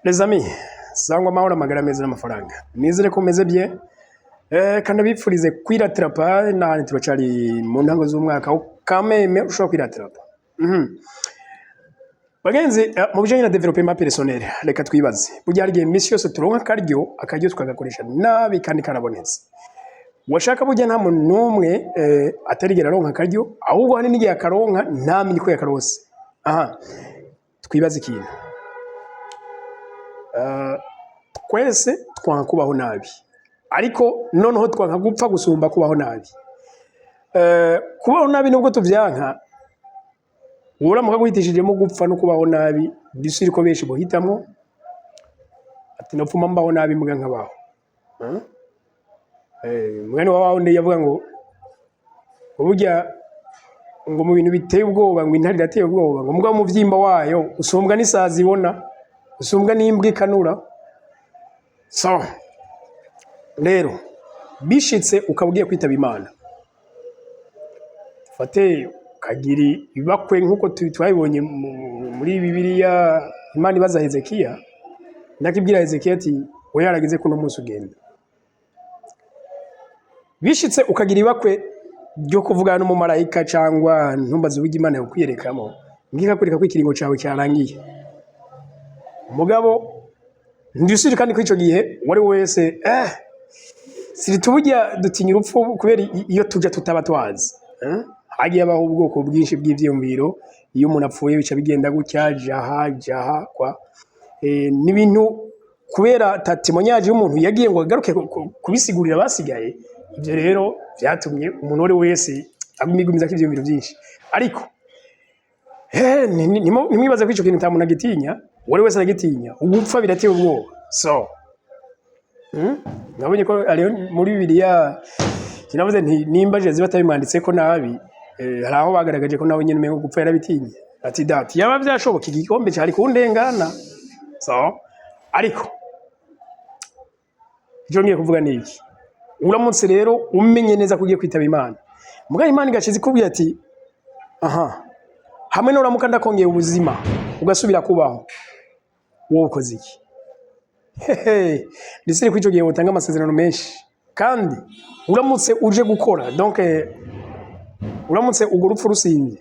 Les amis, sangwa mahoro amagara meza n'amafaranga. Nizere ko meze bien. Kandi bipfurize kwiratrapa nani turacari mu ntango z'umwaka kameme ushobora kwiratrapa. Bagenzi mu bijanye na development personnel reka twibaze. Burya hari iminsi yose turonka akaryo tukagakoresha nabi kandi karabonetse. Washaka burya nta muntu numwe atarigera aronka akaryo ahubwo hari n'igihe akaronka ntamenye ko yakarose. Twibaze ikintu. Twese twanka kubaho nabi ariko noneho twanka gupfa gusumba kubaho nabi. Kubaho nabi nubwo tuvyanka uramuka guhitishijemo gupfa no kubaho nabi bisiri ko benshi bohitamo ati nopfuma mbaho nabi mbwa nkabaho. Mwene wawe ndi yavuga ngo burya ngo mu bintu biteye ubwoba ngo intari dateye ubwoba ngo mbwa mu vyimba wayo usumbwa n'isazi ibona usumbwa n'imbwa ikanura. So rero bishitse ukabugiye kwitaba Imana fate kagiri ibakwe nkuko twabibonye muri Bibiliya. Imana ibaza Hezekiya ndakibwira Hezekiya ati we yaragize kuno munsi ugenda. Bishitse ukagira ibakwe ryo kuvugana n'umumarayika cyangwa ntumbaze uburyo Imana yakwiyerekamo ngikakwereka ko ikiringo cyawe cyarangiye. Umugabo ndisiri kandi ko ico gihe wari wese siri tubujya dutinya urupfu kubera iyo tujya tutaba twazi. Hagiye abaho ubwoko bwinshi bw'ivyumviro iyo umuntu apfuye bica bigenda gutya jaha kwa n'ibintu kubera testimoniage y'umuntu yagiye ngo agaruke kubisigurira basigaye. Ibyo rero byatumye umuntu wari wese agumigumiza ko ivyumviro byinshi ariko nimwibaza ko ico kintu ntamuntu agitinya. Wari wese aragitinya ugupfa birateye ubwoba. So nabonye ko ari muri Bibiliya kinavuze nti nimba Jezi batabimwanditse ko nabi hari aho bagaragaje ko nawe nyene umengo gupfa yarabitinye ati dati yaba byashoboka igikombe cyari kundengana. So ariko icyo ngiye kuvuga ni iki, uramutse rero umenye neza ko ugiye kwitaba Imana muga Imana igashize ikubwiye ati hamwe n'uramuka ndakongeye ubuzima ugasubira kubaho wowe ukoze iki? Ndisire kwico gihe utanga amasezerano menshi kandi uramutse uje gukora donc uramutse ugurupfu rusinze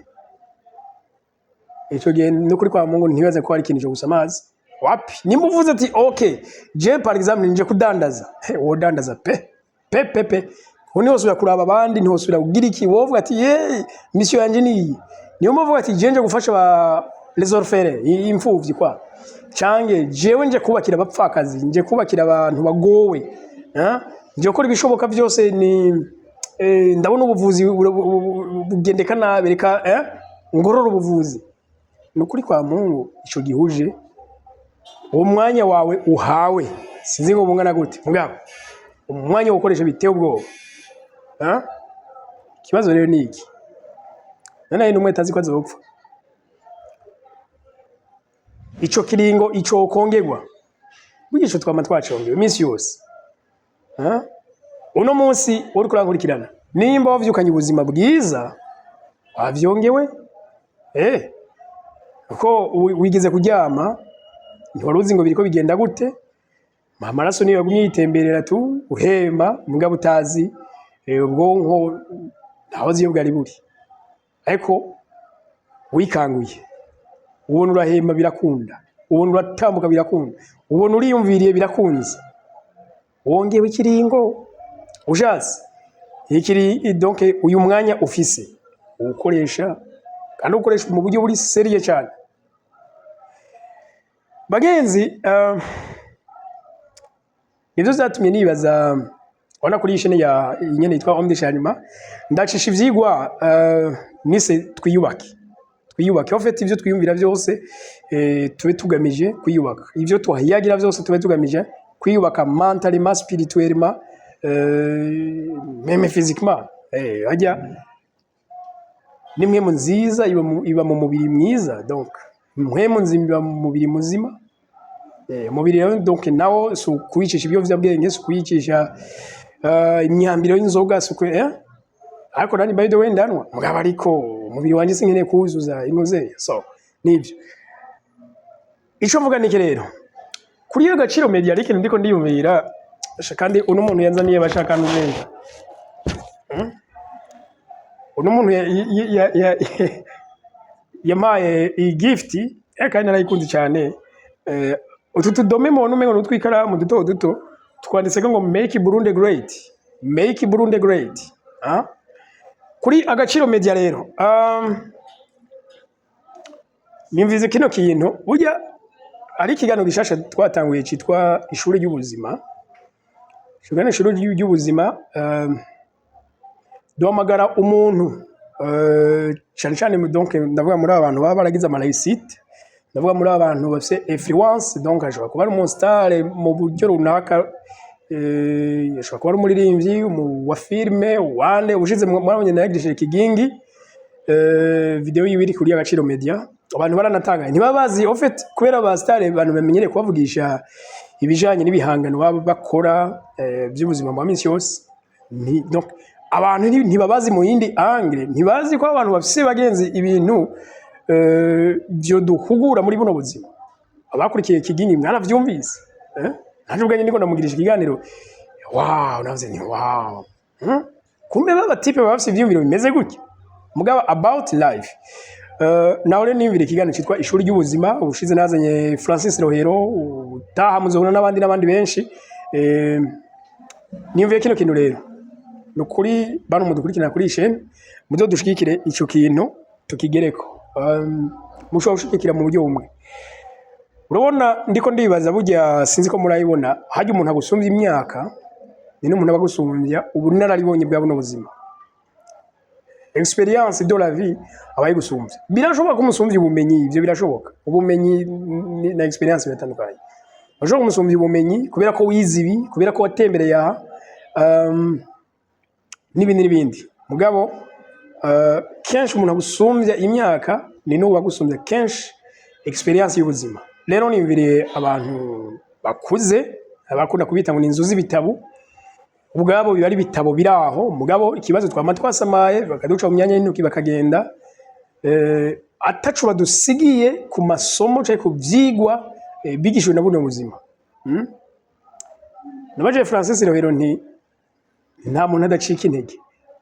ico gihe no kuri kwa Mungu ntibaze ko ari ikintu cyo gusamaza wapi. Nimba uvuze ati okay je par exemple nje kudandaza wodandaza pe uni hosubira kuraba abandi ntihosubira kugira iki wovuga ati mission yanje niyo muvuga ati je nje gufasha ba les orphelins imfuvyi kwa cange jewe nje kubakira abapfakazi nje kubakira abantu bagowe nje gukora ibishoboka byose ni ndabona ubuvuzi bugendeka nabi reka ngorora ubuvuzi nukuri kwa Mungu ico gihuje uwo mwanya wawe uhawe sinzi ngo bungana gute mugabo umwanya ukoresha biteye ubwoba. Kibazo rero ni iki nanaye numwe tazi ko azopfa ico kiringo ico kongerwa bugisho twama twacongewe iminsi yose. Uno munsi uri kurankurikirana nimba wavyukanye ubuzima bwiza wavyongewe uko wigeze kuryama ntiwaruzi ngo biriko bigenda gute. Amaraso niyo yagumye yitemberera tu uhema mugabo utazi ubwonko ntaho ziyo bwari buri ariko wikanguye ubona urahema birakunda ubona uratambuka birakunda ubona uriyumviriye birakunze wongewe ikiringo ushatse ikiri donc uyu mwanya ufise ukoresha kandi ukoresha mu buryo buri seriye cyane. Bagenzi nivyo zatumye nibaza wana kuri ishene ya nyene yitwa Homme de Charima ndacisha ivyigwa nise twiyubake en fait ivyo twiyumvira byose tube tugamije kwiyubaka ivyo twahiyagira byose tube tugamije kwiyubaka mentalement spirituellement même physiquement ajya nimwe mu nziza iba mu mubiri mwiza donc mwe mu nzimba mu mubiri muzima mubiri rero donc nawo so kuyicisha ibyo vyabwenge so kuyicisha imyambiro y'inzoga so ariko nani by the way ndanwa mugabo ariko umubiri wanje sinkeneye kuzuza inoze. So nibyo ico mvuga niki rero kuri iyo Agaciro Media ariko ndiko ndiyumvira kandi uno muntu yanzaniye bashaka nuzenda uno muntu yamaye iyi gift kandi narayikunze cyane utu tudome mu numengo n'utwikaramu duto twanditse ngo make Burundi great, make Burundi great. Kuri Agaciro Media rero nimvize kino kintu burya ari ikiganiro gishasha twatanguye cyitwa ishuri ry'ubuzima. Ishuri ry'ubuzima duhamagara umuntu cyane donc ndavuga muri abantu baba baragize amalaicite, ndavuga muri abantu bafite influence, donc ashobora kuba ari umustar mu buryo runaka, ashobora kuba ari umuririmbyi wa filme wande ushize mwabonye nayagishije Kigingi video yibiri kuri Agaciro Media. Abantu baranatanga ntibabazi en fait kubera ba star abantu bamenyere kubavugisha ibijanye n'ibihangano baba bakora by'ubuzima mu minsi yose. Donc abantu ntibabazi mu yindi angle, ntibazi ko abantu bafise bagenzi ibintu byo duhugura muri buno buzima. Abakurikiye Kigingi mwaravyumvise ntaje ubwanye niko ndamugirisha ikiganiro, wow navuze ni wow kumbe baba type bafise ivyumviro bimeze gutya mugaba about life. Nawe nimvire ikiganiro cyitwa ishuri ry'ubuzima ubushize nazanye Francis Rohero utaha muzobona n'abandi benshi. Nimvire kino kintu rero nukuri bano mudukurikirana kuri chaîne muzo dushikikire ico kintu tukigereko mushobora gushikira mu buryo bumwe. Urabona ndiko ndibaza burya sinzi ko murayibona haje umuntu agusumvya imyaka ni n'umuntu abagusumbya ubu nararibonye bwa buno buzima, experience de la vie abaye gusumvya birashoboka ko umusumvya ubumenyi, ibyo birashoboka. Ubumenyi na experience biratandukanye. Bashobora kumusumvya ubumenyi kubera ko wizibi, kubera ko watembereye aha n'ibindi mugabo kenshi umuntu agusumvya imyaka ni no wagusumbya kenshi experience y'ubuzima. Rero nimviriye abantu bakuze abakunda kubita ngo ninzu z'ibitabo ubwabo biba ari bitabo biraho mugabo ikibazo twama twasamaye bakaduca mu myanya y'intoki bakagenda atacu badusigiye ku masomo cyangwa ku byigwa bigishwe na buno buzima. Nabaje Francis Rohero nta muntu adacika intege.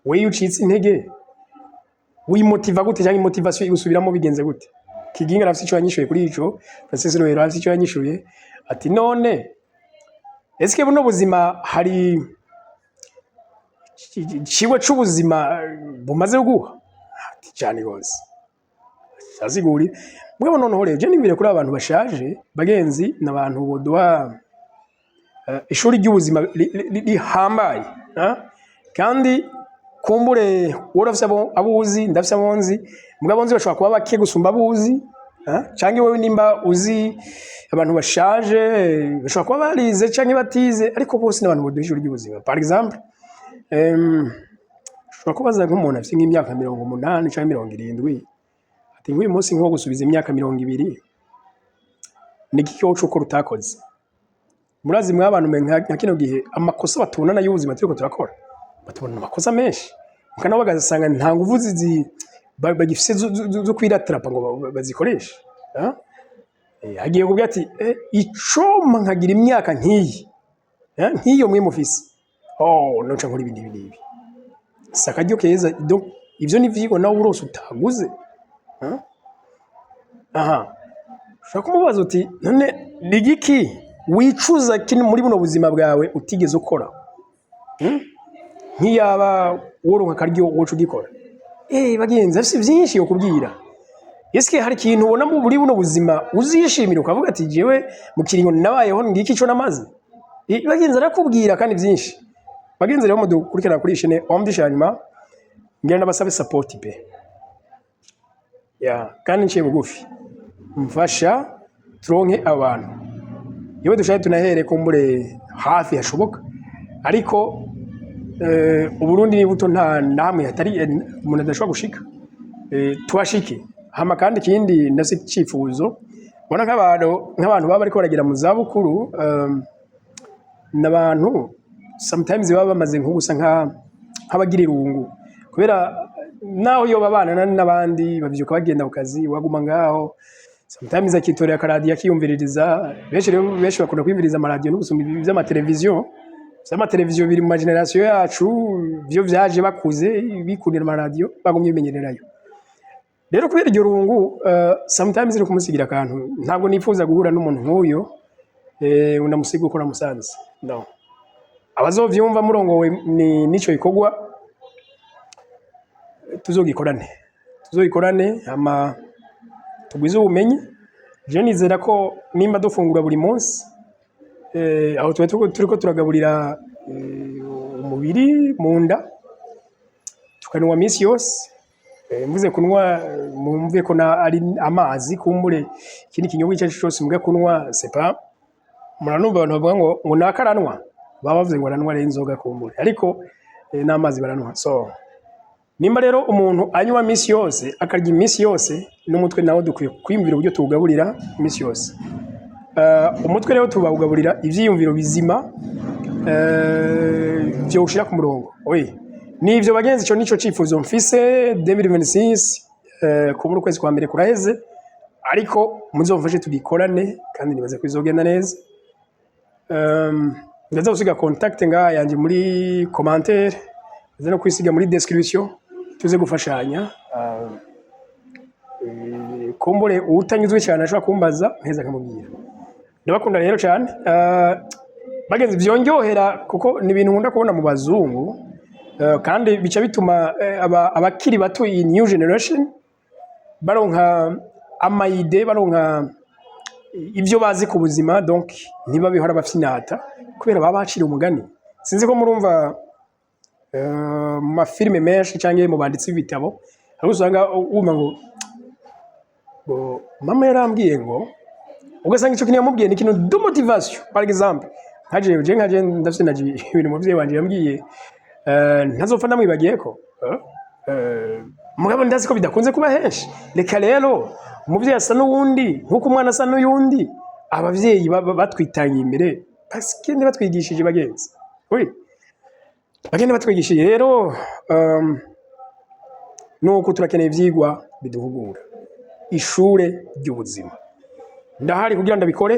We ucitse intege wimotiva gute cyangwa motivation usubiramo bigenze gute? Kigingi arafite icyo yanyishuye kuri ico, Francis Rohero arafite icyo yanyishuye ati none eske buno buzima hari ikigo cy'ubuzima bumaze guha ati cyane gose aziguri mwe noneho rero je nimvire kuri abantu bashaje bagenzi n'abantu boduha ishuri ry'ubuzima rihambaye kandi kumbure worafise abuzi ndafise abonzi mugabo nzi bashobora kuba bake gusumba abuzi cyangwa wewe nimba uzi abantu bashaje bashobora kuba barize cyangwa batize ariko bose n'abantu boduha ishuri ry'ubuzima. Par exemple ushobora kubaza nk'umuntu afite nk'imyaka 80 cyangwa 70 ati nk'uyu munsi nko gusubiza imyaka 20 ni cyo cyo rutakoze. Murazi mwa abantu nka kino gihe amakosa batubonana y'ubuzima turiko turakora batubona amakosa menshi mukana bagasanga nta nguvu bagifise zo kwiratrapa ngo bazikoresha. Hagiye kubwira ati icoma nkagira imyaka nk'iyo mwe mufise noca nkora ibindi sakaryo keza donc ivyo ni vyigo nawe urose utaguze. Ushaka kumubaza uti none ligiki wicuza kini muri buno buzima bwawe utigeze ukora nk'iyaba woronka karyo wocu gikora bagenzi afite byinshi yo kubwira. Eske hari ikintu ubona mu buri buno buzima uzishimira ukavuga ati jewe mu kiringo nabayeho ngiki ico namaze bagenzi arakubwira kandi byinshi. Bagenzi rero mudukurikirana kuri ishene omdishanyuma ngira nabasabe support pe kandi nciye bugufi mfasha turonke abantu yewe dushaye tunahere kumbure hafi hashoboka ariko Uburundi ni buto nta namwe hatari umuntu adashobora gushika twashike hama kandi kindi ndase cifuzo bona nk'abantu baba ariko baragira mu zabukuru n'abantu sometimes baba bamaze nko gusa nk'abagira irungu kubera naho yo babana n'abandi bavyuka bagenda ku kazi waguma ngaho sometimes akitorera akaradiyo akiyumviririza. Benshi bakunda kwiyumviriza amaradiyo no gusoma iby'amateleviziyo. Amateleviziyo biri mu generation yacu byo vyaje bakuze bikundira amaradiyo bagumye bimenyererayo. Rero kubera iryo rungu sometimes iri kumusigira akantu ntabwo nifuza guhura n'umuntu nk'uyo unamusiga uko namusanze. No. Abazovyumva murongowe nico ikogwa tuzogikorane ama tugwize ubumenyi. Je nizera ko nimba dufungura buri munsi aho turiko turagaburira umubiri mu nda tukanwa misi yose. Mvuze kunwa mumve ko ari amazi kumbure ikindi kinyobwa cyacu cyose muga kunwa sepa muranumva abantu bavuga ngo nakaranwa baba bavuze ngo aranwa re inzoga kumbure ariko n'amazi baranwa. So nimba rero umuntu anywa misi yose akarya misi yose n'umutwe nawo dukwiye kwimvira uburyo tugaburira misi yose. Umutwe rero tubawugaburira ivyiyumviro bizima byo ushira ku murongo. Nivyo bagenzi cyo nico cifuzo mfise 2026 ku muri kwezi kwa mbere kuraheze ariko muzomfashe tugikorane kandi nibaze kwizogenda neza. Ndaza gusiga contact nga yanje muri commentaire ndaza no kwisiga muri description tuze gufashanya. Kumbure utanyuzwe cyane ashobora kumbaza mpeza kamubwira. Ndabakunda rero cyane bagenzi byonjohera kuko ni ibintu nkunda kubona mu bazungu kandi bica bituma abakiri bato iyi new generation baronka amayide baronka ibyo bazi ku buzima donc niba bihora bafyinata kubera baba bacira umugani. Sinzi ko murumva mu mafilme menshi cyangwa mu banditsi b'ibitabo aho usanga wumva ngo mama yarambwiye ngo ugasanga icyo kintu yamubwiye ni ikintu de motivation. Par exemple nkaje ndafite naje ibintu muvye wanje yambwiye ntazopfa ndamwibagiye ko mugabo ndazi ko bidakunze kuba henshi. Reka rero umuvyeyi asa n'uwundi nkuko umwana asa n'uyundi abavyeyi batwitangiye imbere basikende batwigishije bagenzi. Bagende batwigishije rero nuko turakeneye ivyigwa biduhugura ishure ry'ubuzima. Ndahari kugira ndabikore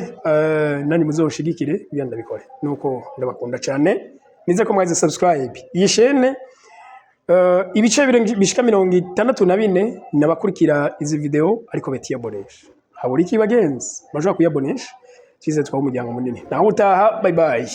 nani muzoshigikire kugira ndabikore nuko ndabakunda cyane. Nize ko mwaze subscribe iyi chaîne ibice bishika 64 nabakurikira izi video ariko betiyabonesha haburi ki bagenzi bashaka kuyabonesha kize twa umuryango munini naho utaha. Bye bye.